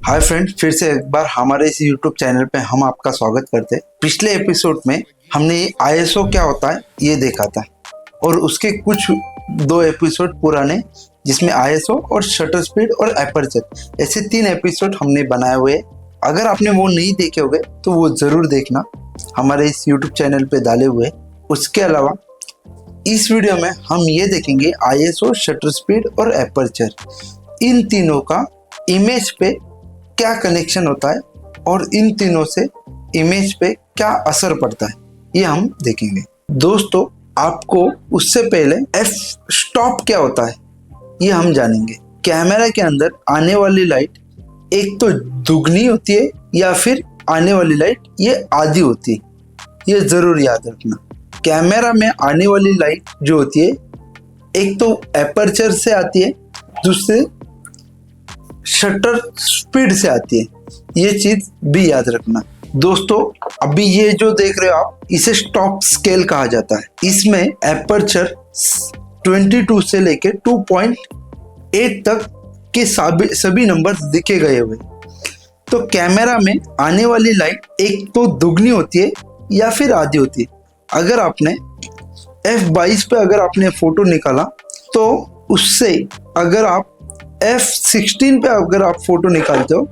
Hi friend, फिर से एक बार हमारे इस यूट्यूब चैनल पे हम आपका स्वागत करते हैं। पिछले एपिसोड में हमने आईएसओ क्या होता है ये देखा था और उसके कुछ 2 एपिसोड पुराने जिसमें आईएसओ और शटर स्पीड और एपर्चर ऐसे 3 एपिसोड हमने बनाए हुए हैं। अगर आपने वो नहीं देखे होंगे तो वो ज़रूर देखना, हमारे इस यूट्यूब चैनल पे डाले हुए। उसके अलावा इस वीडियो में हम ये देखेंगे आईएसओ, शटर स्पीड और एपर्चर, इन तीनों का इमेज पे क्या कनेक्शन होता है और इन तीनों से इमेज पे क्या असर पड़ता है ये हम देखेंगे। दोस्तों, आपको उससे पहले एफ स्टॉप क्या होता है ये हम जानेंगे। कैमरा के अंदर आने वाली लाइट एक तो दुगनी होती है या फिर आने वाली लाइट ये आधी होती है, ये जरूर याद रखना। कैमरा में आने वाली लाइट जो होती है एक तो एपर्चर से आती है, दूसरे शटर स्पीड से आती है, ये चीज भी याद रखना। दोस्तों, अभी ये जो देख रहे हो आप, इसे स्टॉप स्केल कहा जाता है। इसमें एपर्चर 22 से लेके 2.8 तक के सभी नंबर लिखे गए हुए। तो कैमरा में आने वाली लाइट एक तो दुगनी होती है या फिर आधी होती है। अगर आपने F22 पे अगर आपने फोटो निकाला तो उससे अगर आप F16 पे अगर आप फोटो निकालते हो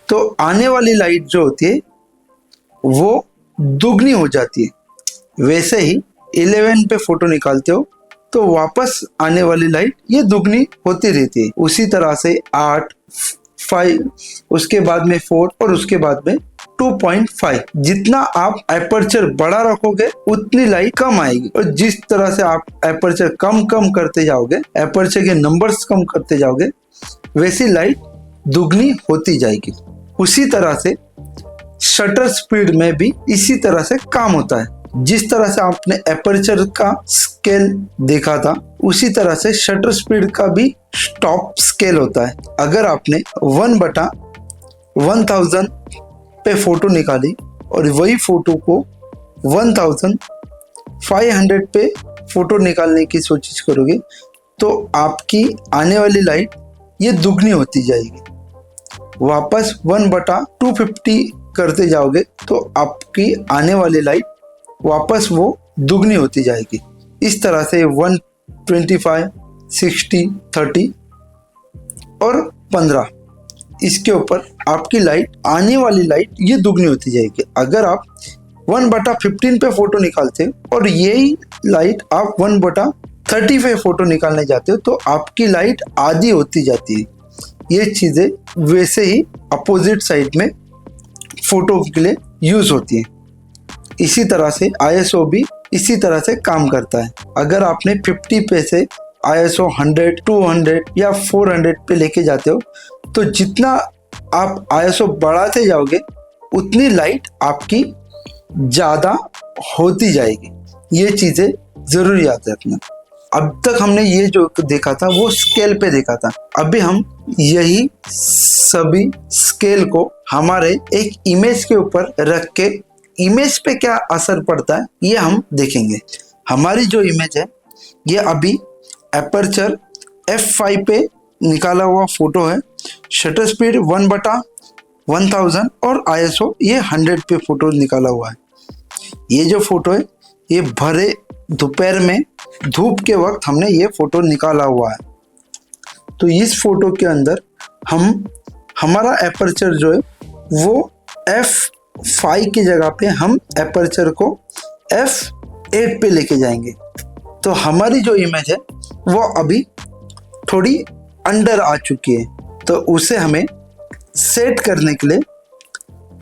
तो आने वाली लाइट जो होती है वो दुगनी हो जाती है। वैसे ही 11 पे फोटो निकालते हो तो वापस आने वाली लाइट ये दुगनी होती रहती है। उसी तरह से 8, 5, उसके बाद में 4 और उसके बाद में 2.5। जितना आप एपर्चर बड़ा रखोगे उतनी लाइट कम आएगी, और जिस तरह से आप एपर्चर कम करते जाओगे, एपर्चर के नंबर्स कम करते जाओगे, वैसी लाइट दुगनी होती जाएगी। उसी तरह से शटर स्पीड में भी इसी तरह से काम होता है। जिस तरह से आपने एपर्चर का स्केल देखा था उसी तरह से शटर स्पीड का भी स्टॉप स्केल होता है। अगर आपने 1/1000 पे फोटो निकाली और वही फोटो को 1500 पे फोटो निकालने की कोशिश करोगे तो आपकी आने वाली लाइट ये दुगनी होती जाएगी। वापस 1/250 करते जाओगे तो आपकी आने वाली लाइट वापस वो दुगनी होती जाएगी। इस तरह से 125, 60, 30 और 15, इसके ऊपर आपकी लाइट, आने वाली लाइट ये दुगनी होती जाएगी। अगर आप 1/15 पे फोटो निकालते हो और यही लाइट आप 1/30 पे फोटो निकालने जाते हो तो आपकी लाइट आधी होती जाती है। ये चीजें वैसे ही अपोजिट साइड में फोटो के लिए यूज होती है। इसी तरह से आईएसओ भी इसी तरह से काम करता है। अगर आपने 50 पे से आईएसओ 100, 200 या 400 पे लेके जाते हो तो जितना आप आईएसओ बढ़ाते जाओगे उतनी लाइट आपकी ज्यादा होती जाएगी। ये चीजें जरूर याद रखना। अब तक हमने ये जो देखा था वो स्केल पे देखा था। अभी हम यही सभी स्केल को हमारे एक इमेज के ऊपर रख के इमेज पे क्या असर पड़ता है ये हम देखेंगे। हमारी जो इमेज है ये अभी एपर्चर F5 पे निकाला हुआ फोटो है। शटर स्पीड 1/1000 और आईएसओ ये 100 पे फोटो निकाला हुआ है। ये जो फोटो है ये भरे दोपहर में धूप के वक्त हमने ये फोटो निकाला हुआ है। तो इस फोटो के अंदर हम हमारा एपर्चर जो है वो F5 की जगह पे हम एपर्चर को F8 पे लेके जाएंगे। तो हमारी जो इमेज है वो अभी थोड़ी अंडर आ चुकी है। तो उसे हमें सेट करने के लिए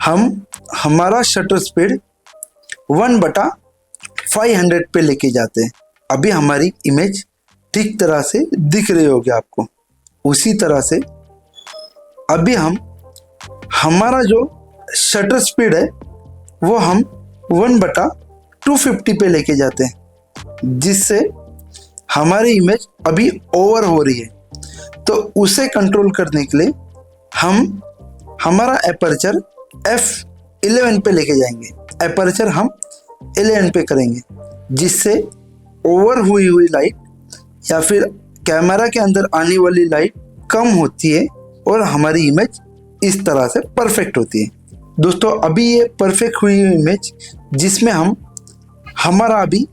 हम हमारा शटर स्पीड 1/500 पे लेके जाते हैं। अभी हमारी इमेज ठीक तरह से दिख रही होगी आपको। उसी तरह से अभी हम हमारा जो शटर स्पीड है वो हम 1/250 पे लेके जाते हैं, जिससे हमारी इमेज अभी ओवर हो रही है। तो उसे कंट्रोल करने के लिए हम हमारा एपर्चर F11 पे लेके जाएंगे। एपर्चर हम 11 पे करेंगे, जिससे ओवर हुई लाइट या फिर कैमरा के अंदर आने वाली लाइट कम होती है और हमारी इमेज इस तरह से परफेक्ट होती है। दोस्तों अभी ये परफेक्ट हुई इमेज जिसमें हम हमारा अभी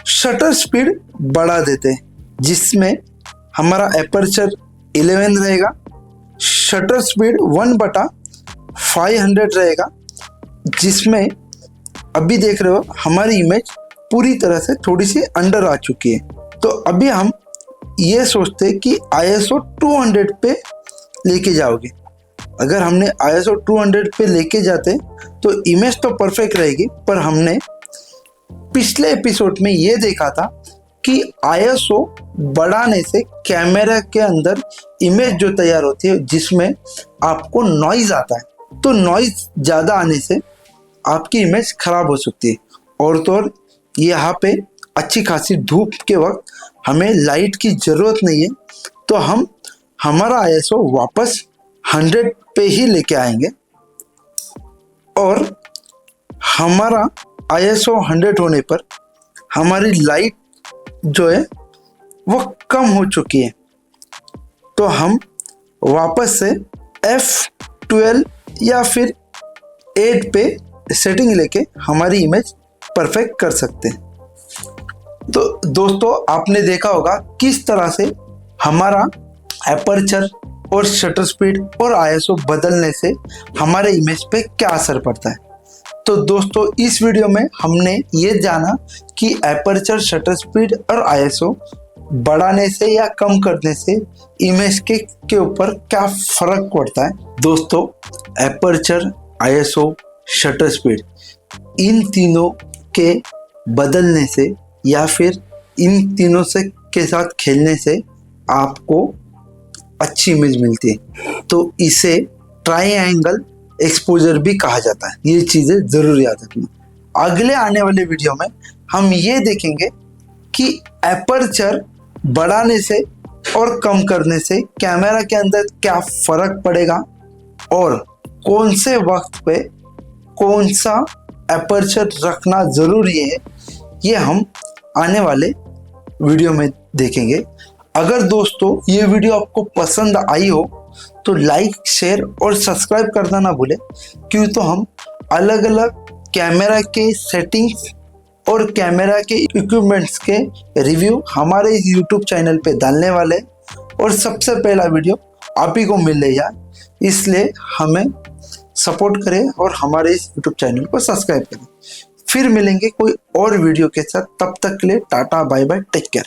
शटर स्पीड बढ़ा देते हैं, जिसमें हमारा एपर्चर 11 रहेगा, शटर स्पीड 1/500 रहेगा, जिसमें अभी देख रहे हो हमारी इमेज पूरी तरह से थोड़ी सी अंडर आ चुकी है। तो अभी हम ये सोचते हैं कि ISO 200 पे लेके जाओगे। अगर हमने ISO 200 पे लेके जाते तो इमेज तो परफेक्ट रहेगी, पर हमने पिछले एपिसोड में ये देखा था कि ISO बढ़ाने से कैमरा के अंदर इमेज जो तैयार होती है जिसमें आपको नॉइज आता है, तो नॉइज ज़्यादा आने से आपकी इमेज खराब हो सकती है। और तो और यहाँ पे अच्छी खासी धूप के वक्त हमें लाइट की ज़रूरत नहीं है, तो हम हमारा ISO वापस 100 पे ही लेके आएंगे और हमारा ISO 100 होने पर हमारी लाइट जो है वो कम हो चुकी है, तो हम वापस से F12 या फिर 8 पे सेटिंग लेके हमारी इमेज परफेक्ट कर सकते हैं। तो दोस्तों आपने देखा होगा किस तरह से हमारा एपर्चर और शटर स्पीड और ISO बदलने से हमारे इमेज पे क्या असर पड़ता है। तो दोस्तों इस वीडियो में हमने ये जाना कि एपर्चर, शटर स्पीड और ISO बढ़ाने से या कम करने से इमेज के ऊपर क्या फर्क पड़ता है। दोस्तों एपर्चर, ISO, शटर स्पीड, इन तीनों के बदलने से या फिर इन तीनों से के साथ खेलने से आपको अच्छी इमेज मिलती है। तो इसे ट्राइएंगल एक्सपोजर भी कहा जाता है। ये चीज़ें ज़रूर याद रखना। अगले आने वाले वीडियो में हम ये देखेंगे कि एपर्चर बढ़ाने से और कम करने से कैमरा के अंदर क्या फ़र्क पड़ेगा और कौन से वक्त पे कौन सा एपर्चर रखना ज़रूरी है, ये हम आने वाले वीडियो में देखेंगे। अगर दोस्तों ये वीडियो आपको पसंद आई हो तो लाइक, शेयर और सब्सक्राइब करना ना भूलें, क्यों तो हम अलग अलग कैमरा के सेटिंग्स और कैमरा के इक्विपमेंट्स के रिव्यू हमारे इस यूट्यूब चैनल पे डालने वाले और सबसे पहला वीडियो आप ही को मिलेगा। इसलिए हमें सपोर्ट करें और हमारे इस यूट्यूब चैनल को सब्सक्राइब करें। फिर मिलेंगे कोई और वीडियो के साथ, तब तक के लिए tata, bye bye, take care.